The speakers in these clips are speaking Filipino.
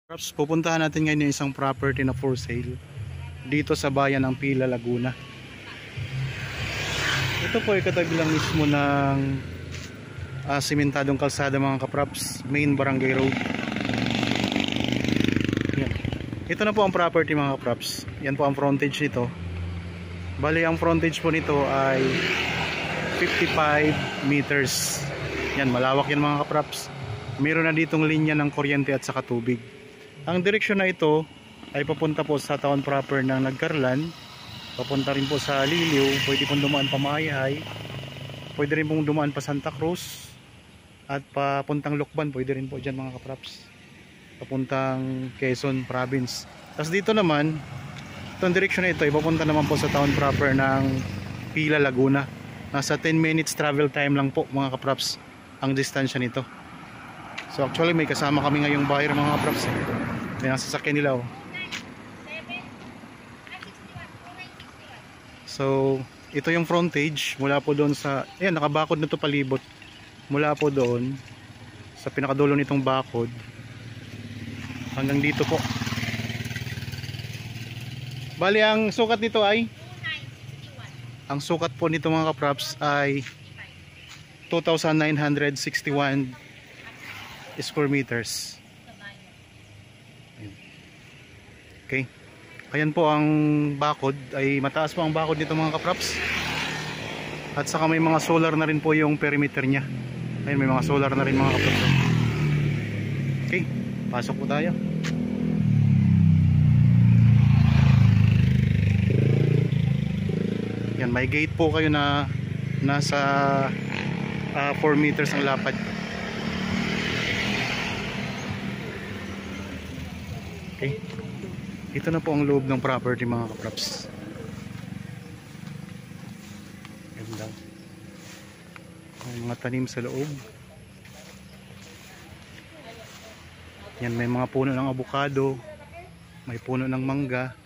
Perhaps pupuntahan natin ngayon yung isang property na for sale dito sa bayan ng Pila, Laguna. Ito po ay katabi lang mismo ng simentadong kalsada mga kapraps, main barangay road. Yan. Ito na po ang property mga kapraps. Yan po ang frontage nito. Bali ang frontage po nito ay 55 meters. Yan, malawak yan mga kapraps. Meron na ditong linya ng kuryente at saka tubig. Ang direksyon na ito ay papunta po sa town proper ng Nagcarlan, papunta rin po sa Liliw, pwede pong dumaan pa Maayhay, pwede rin pong dumaan pa Santa Cruz, at papuntang Lukban, pwede rin po dyan mga kapraps, papuntang Quezon Province. Tapos dito naman, itong direksyon na ito ay papunta naman po sa town proper ng Pila, Laguna. Nasa 10 minutes travel time lang po mga kapraps ang distansya nito. So actually may kasama kami ngayong buyer mga kapraps May nasasakyan nila oh. So ito yung frontage mula po doon sa, ayan, nakabakod na to palibot. Mula po doon sa pinakadulo nitong bakod hanggang dito po. Bali ang sukat nito ay, ang sukat po nito mga kapraps ay 2,961 square meters. Okay. Ayan po ang bakod, ay mataas po ang bakod nito mga kapraps. At saka may mga solar na rin po yung perimeter niya. Ayun, may mga solar na rin mga kapraps. Okay, pasok po tayo. Yan, may gate po kayo na nasa 4 meters ang lapad. Okay. Ito na po ang loob ng property mga kapraps. Ganda. May mga tanim sa loob. Yan, may mga puno ng avocado, may puno ng mangga.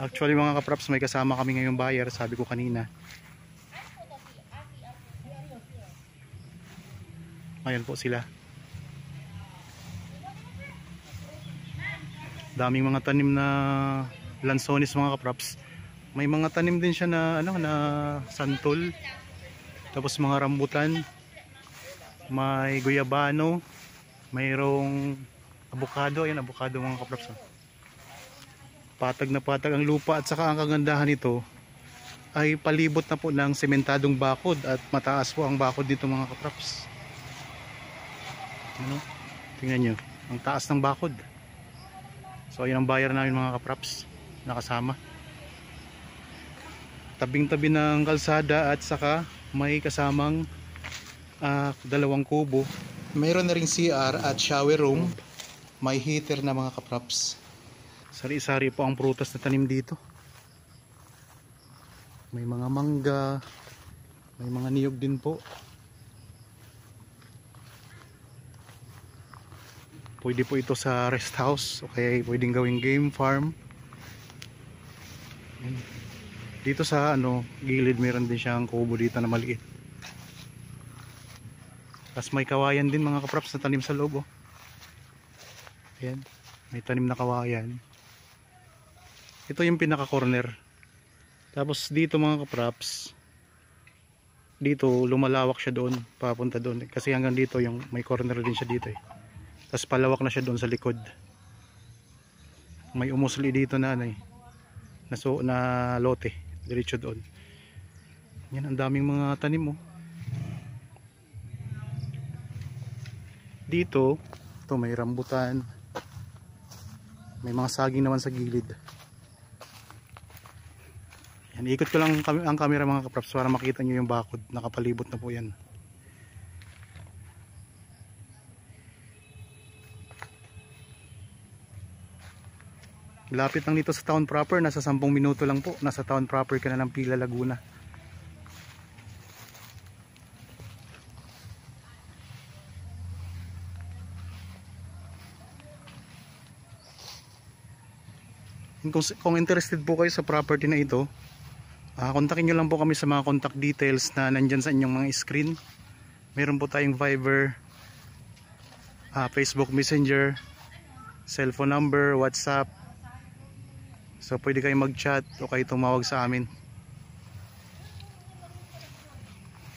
Actually mga kapraps, may kasama kami ngayong buyer, sabi ko kanina. Ayan po sila. Daming mga tanim na lansones mga kapraps. May mga tanim din siya na na santol. Tapos mga rambutan. May guyabano, mayroong avocado, ayan avocado mga kapraps. Patag na patag ang lupa at saka ang kagandahan nito ay palibot na po ng sementadong bakod at mataas po ang bakod dito mga kapraps. Ano? Tingnan nyo, ang taas ng bakod. So ayan ang buyer namin mga kapraps, nakasama. Tabing-tabi ng kalsada at saka may kasamang dalawang kubo. Mayroon na ring CR at shower room. May heater na mga kapraps. Sari-sari po ang prutas na tanim dito. May mga mangga, may mga niyog din po. Pwede po ito sa rest house o kaya pwedeng gawing game farm. Dito sa gilid meron din siyang kubo dito na maliit. Tapos may kawayan din mga kapraps na tanim sa loob oh. Ayan, may tanim na kawayan. Ito yung pinaka corner. Tapos dito mga kapraps, dito lumalawak siya doon, papunta doon. Kasi hanggang dito yung may corner din siya dito eh. Tapos palawak na siya doon sa likod. May umusli dito na na lote diretso doon. Yan, ang daming mga tanim oh. Dito, ito may rambutan. May mga saging naman sa gilid. Yan, ikot ko lang ang camera mga kapraps para makita nyo yung bakod. Nakapalibot na po yan. Lapit lang dito sa town proper, nasa 10 minuto lang po. Nasa town proper ka na ng Pila, Laguna. Kung interested po kayo sa property na ito, kontakin nyo lang po kami sa mga contact details na nandyan sa inyong mga screen. Meron po tayong Viber, Facebook Messenger, cellphone number, WhatsApp. So pwede kayo mag-chat o kayo tumawag sa amin.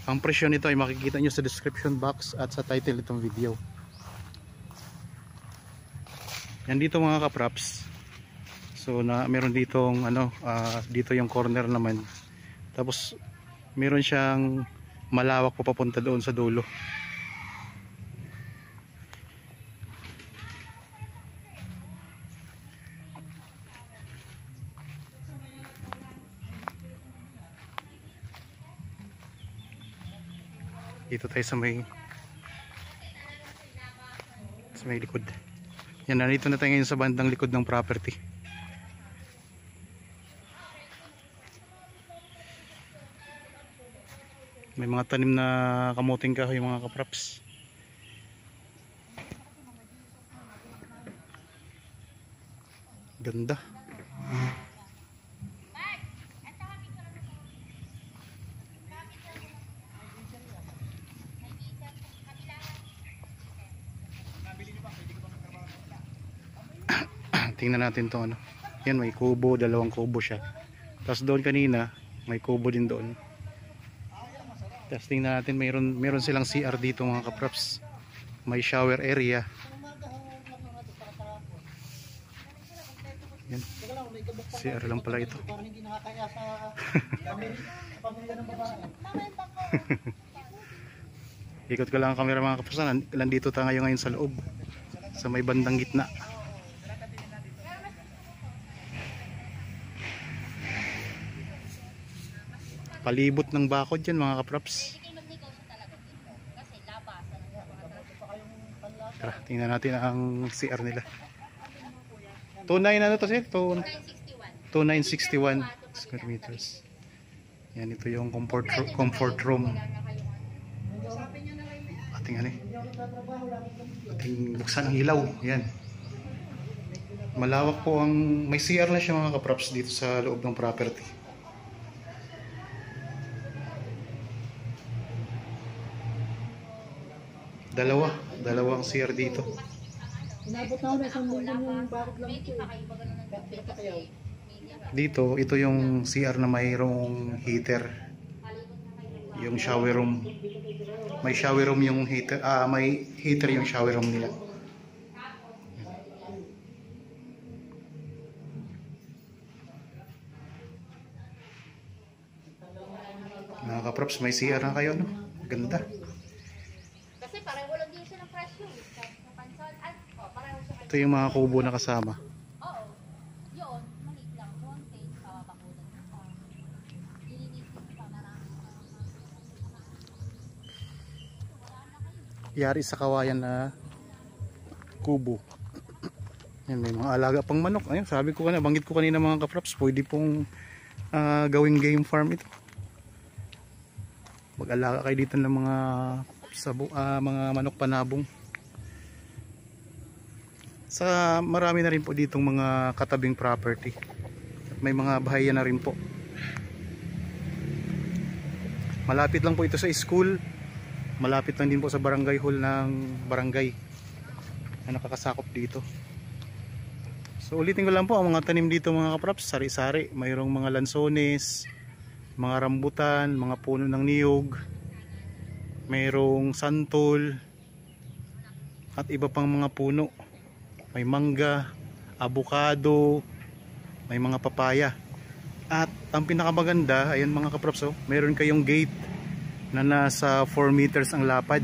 Ang presyo nito ay makikita nyo sa description box at sa title itong video. Yan dito mga kaprops. So meron ditong dito yung corner naman. Tapos meron siyang malawak pa papunta doon sa dulo. Dito tayo sa may likod. Yan, nandito na tayo ngayon sa bandang likod ng property. May mga tanim na kamuting kahoy mga kaprops. Ganda. Tingnan natin to ano. Yan, may kubo, dalawang kubo siya. Tapos doon kanina may kubo din doon. Tapos tingnan natin, meron silang CR dito mga kaprops. May shower area. Yan. CR lang pala ito. Ikot ko lang ang camera mga kaprops. Nandito tayo ngayon sa loob, sa may bandang gitna. Palibot ng bakod yan mga kaprops. Tara, tingnan natin ang CR nila. 29 ano to sir? 2961 square meters. Yan, ito yung comfort room. Ating buksan ang ilaw. Yan. Malawak po ang, may CR na siya mga kaprops dito sa loob ng property. Dalawang CR dito. Inabot na ako na isang mundo yung bakit lang ito. Dito, ito yung CR na mayroong heater. Yung shower room. May shower room yung heater. May heater yung shower room nila. Mga kaprops, may CR na kayo, no? Ganda. Ito yung mga kubo na kasama. Oo. Yun, maliit lang. Contain sa bakulan. Yari sa kawayan na kubo. Yan, may mga alaga pang manok. Ayun, sabi ko kanina, banggit ko kanina mga kaprops, pwede pong gawing game farm ito. Mag-alaga kayo dito ng mga mga manok panabong. Sa marami na rin po ditong mga katabing property. At may mga bahayan na rin po. Malapit lang po ito sa school. Malapit lang din po sa barangay hall ng barangay na nakakasakop dito. So ulitin ko lang po, ang mga tanim dito mga kaprops, sari-sari. Mayroong mga lansones, mga rambutan, mga puno ng niyog, mayroong santol, at iba pang mga puno. May mangga, avocado, may mga papaya. At ang pinakamaganda, ayan mga kaprops, meron kayong gate na nasa 4 meters ang lapad.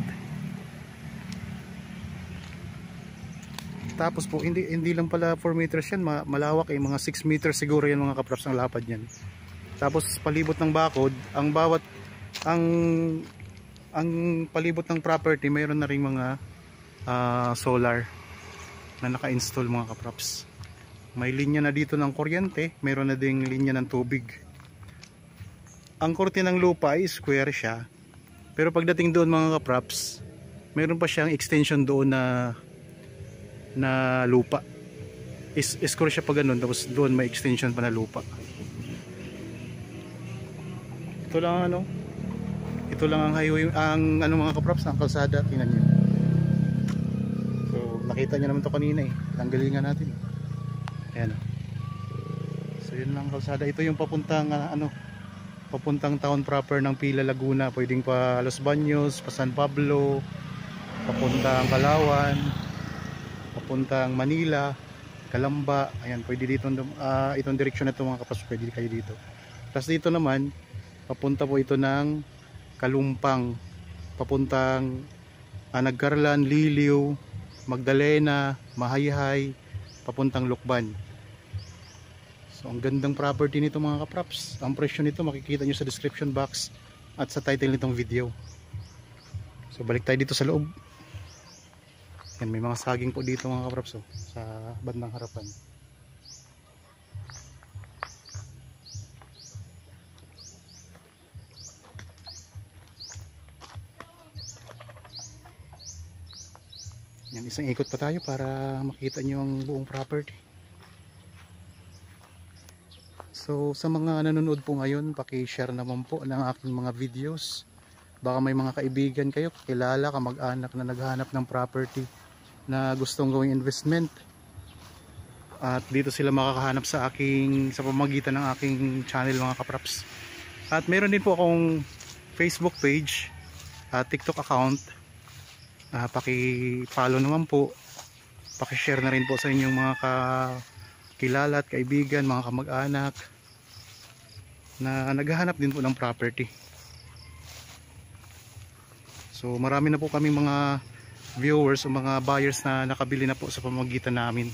Tapos po, hindi lang pala 4 meters yan, malawak mga 6 meters siguro yan mga kaprops ang lapad yan. Tapos palibot ng bakod, ang palibot ng property, mayroon na ring mga solar na naka-install mga kaprops. May linya na dito ng kuryente, mayroon na ding linya ng tubig. Ang korte ng lupa ay square siya, pero pagdating doon mga kaprops, mayroon pa siyang extension doon na lupa. Square siya pa ganun, tapos doon may extension pa na lupa. Ito lang ang highway, ang mga kaprops, ang kalsada, tingnan niyo. So Nakita niyo naman to kanina eh. Tanggalin nga natin. Ayan. So yun lang kalsada. Ito yung papuntang papuntang town proper ng Pila, Laguna. Pwedeng pa Los Baños, pa San Pablo, papuntang Palawan, papuntang Manila, Calamba. Ayan, pwede dito itong direksyon na ito mga kapas, pwede kayo dito. Tapos dito naman papunta po ito ng Kalumpang, papuntang Nagkarlan, Liliw, Magdalena, Mahayhay, papuntang Lukban. So ang gandang property nito mga kaprops. Ang presyo nito makikita nyo sa description box at sa title nitong video. So balik tayo dito sa loob. Yan, may mga saging po dito mga kaprops sa bandang harapan. Yan, isang ikot pa tayo para makita nyo ang buong property. So sa mga nanonood po ngayon, paki-share naman po ng aking mga videos. Baka may mga kaibigan kayo, kilala, kamag-anak na naghahanap ng property na gustong gawing investment. At dito sila makakahanap sa pamamagitan ng aking channel mga kaprops. At meron din po akong Facebook page, TikTok account. Paki-follow naman po, paki-share na rin po sa inyong mga kakilala at kaibigan, mga kamag-anak na naghahanap din po ng property. So marami na po kaming mga viewers o mga buyers na nakabili na po sa pamamagitan namin.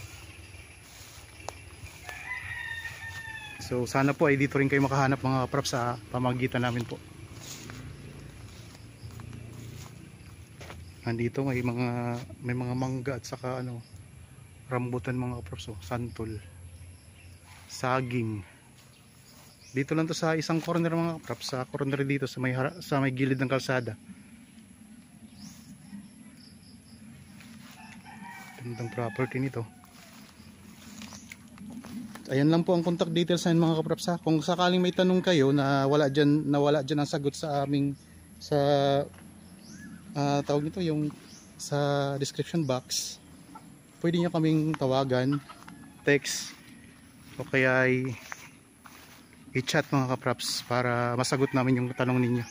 So sana po ay dito rin kayo makahanap mga props sa pamamagitan namin po. Nandito may mga mangga at saka rambutan mga props, santol, saging. Dito lang to sa isang corner mga props, sa corner dito sa may gilid ng kalsada. Gandang property nito. Ayan lang po ang contact details namin mga kaprops ha. Kung sakaling may tanong kayo na wala dyan ang sagot sa aming tawag nito yung sa description box, pwede nyo kaming tawagan, text o kaya i-chat mga kaprops para masagot namin yung tanong ninyo.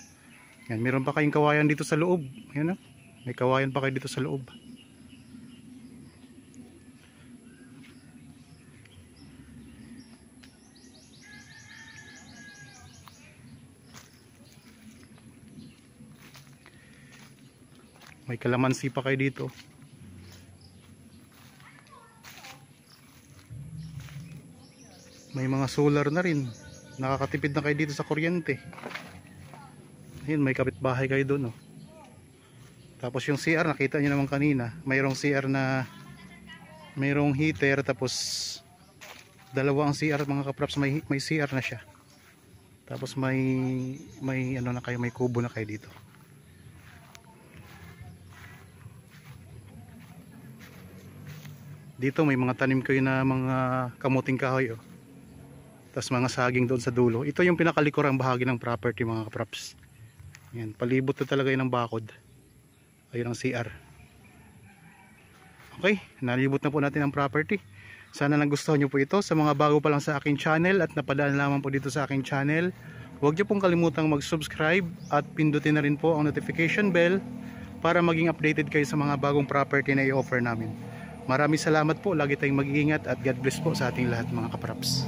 Yan, meron pa kayong kawayan dito sa loob. Ayan, may kawayan pa kayo dito sa loob. May kalamansi pa kayo dito. May mga solar na rin. Nakakatipid na kayo dito sa kuryente. Ayun, may kapitbahay kayo doon. Tapos yung CR, nakita nyo naman kanina. Mayroong CR na mayroong heater. Tapos dalawa ang CR mga kaprops. May CR na siya. Tapos may ano na kayo, may kubo na kayo dito. Dito may mga tanim kayo na mga kamuting kahoy Tapos mga saging doon sa dulo. Ito yung pinakalikurang bahagi ng property mga kaprops. Yan, palibot na talaga yun ng bakod. Ayun ang CR. Okay, nalibot na po natin ang property. Sana nagustuhan nyo po ito. Sa mga bago pa lang sa aking channel at napadaan lamang po dito sa aking channel, huwag nyo pong kalimutang mag-subscribe at pindutin na rin po ang notification bell para maging updated kayo sa mga bagong property na i-offer namin. Maraming salamat po, lagi tayong mag-iingat at God bless po sa ating lahat mga kaprops.